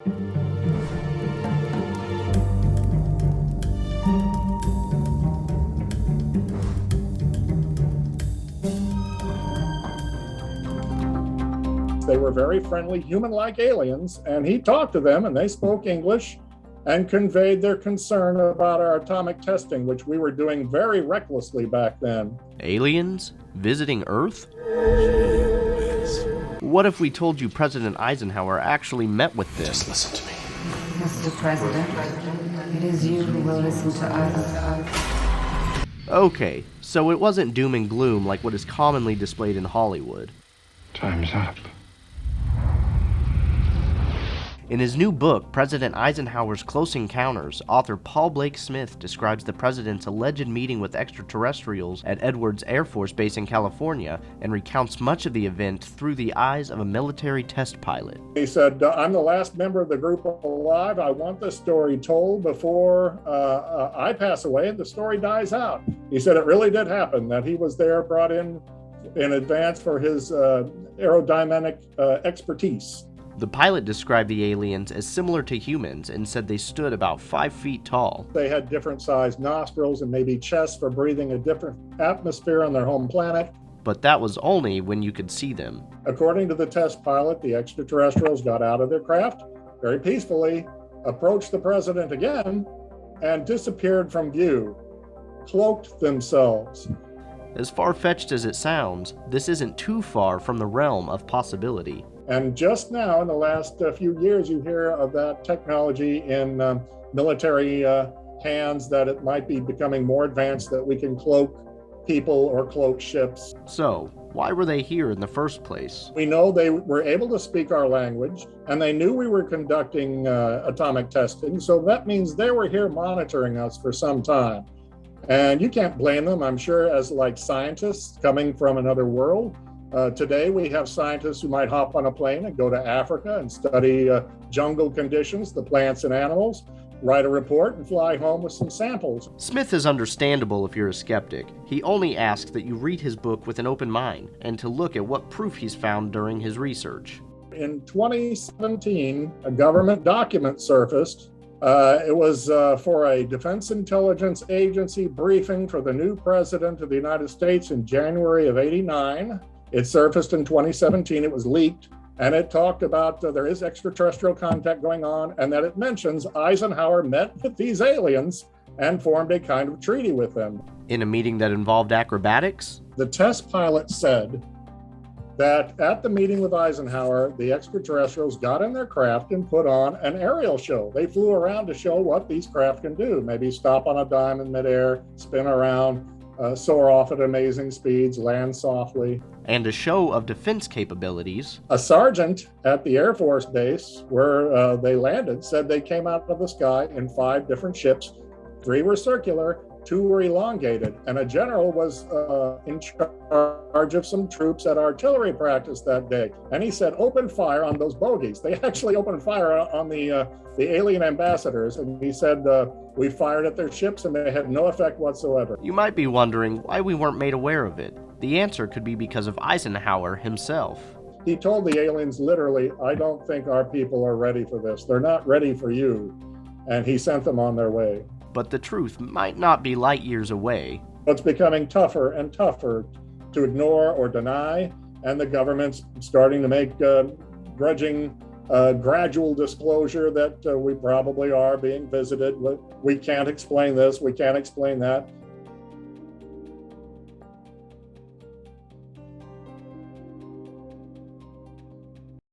They were very friendly, human-like aliens, and he talked to them, and they spoke English and conveyed their concern about our atomic testing, which we were doing very recklessly back then. Aliens? Visiting Earth? What if we told you President Eisenhower actually met with them? Just listen to me. Mr. President, it is you who will listen to us. Okay, so it wasn't doom and gloom like what is commonly displayed in Hollywood. Time's up. In his new book, President Eisenhower's Close Encounters, author Paul Blake Smith describes the president's alleged meeting with extraterrestrials at Edwards Air Force Base in California and recounts much of the event through the eyes of a military test pilot. He said, I'm the last member of the group alive. I want this story told before I pass away and the story dies out. He said it really did happen, that he was there, brought in advance for his aerodynamic expertise. The pilot described the aliens as similar to humans and said they stood about 5 feet tall. They had different sized nostrils and maybe chests for breathing a different atmosphere on their home planet. But that was only when you could see them. According to the test pilot, the extraterrestrials got out of their craft very peacefully, approached the president again, and disappeared from view, cloaked themselves. As far-fetched as it sounds, this isn't too far from the realm of possibility. And just now, in the last few years, you hear of that technology in military hands, that it might be becoming more advanced, that we can cloak people or cloak ships. So, why were they here in the first place? We know they were able to speak our language, and they knew we were conducting atomic testing, so that means they were here monitoring us for some time. And you can't blame them, I'm sure, as like scientists coming from another world. Today, we have scientists who might hop on a plane and go to Africa and study jungle conditions, the plants and animals, write a report, and fly home with some samples. Smith is understandable if you're a skeptic. He only asks that you read his book with an open mind and to look at what proof he's found during his research. In 2017, a government document surfaced. It was for a Defense Intelligence Agency briefing for the new president of the United States in January of '89. It surfaced in 2017, it was leaked, and it talked about there is extraterrestrial contact going on, and that it mentions Eisenhower met with these aliens and formed a kind of treaty with them. In a meeting that involved acrobatics? The test pilot said that at the meeting with Eisenhower, the extraterrestrials got in their craft and put on an aerial show. They flew around to show what these craft can do, maybe stop on a dime in midair, spin around, soar off at amazing speeds, land softly. And a show of defense capabilities. A sergeant at the Air Force Base where they landed said they came out of the sky in 5 different ships. 3 were circular, 2 were elongated, and a general was in charge of some troops at artillery practice that day. And he said, open fire on those bogies. They actually opened fire on the alien ambassadors, and he said, we fired at their ships and they had no effect whatsoever. You might be wondering why we weren't made aware of it. The answer could be because of Eisenhower himself. He told the aliens literally, I don't think our people are ready for this. They're not ready for you. And he sent them on their way. But the truth might not be light years away. It's becoming tougher and tougher to ignore or deny, and the government's starting to make grudging gradual disclosure that we probably are being visited. We can't explain this, we can't explain that.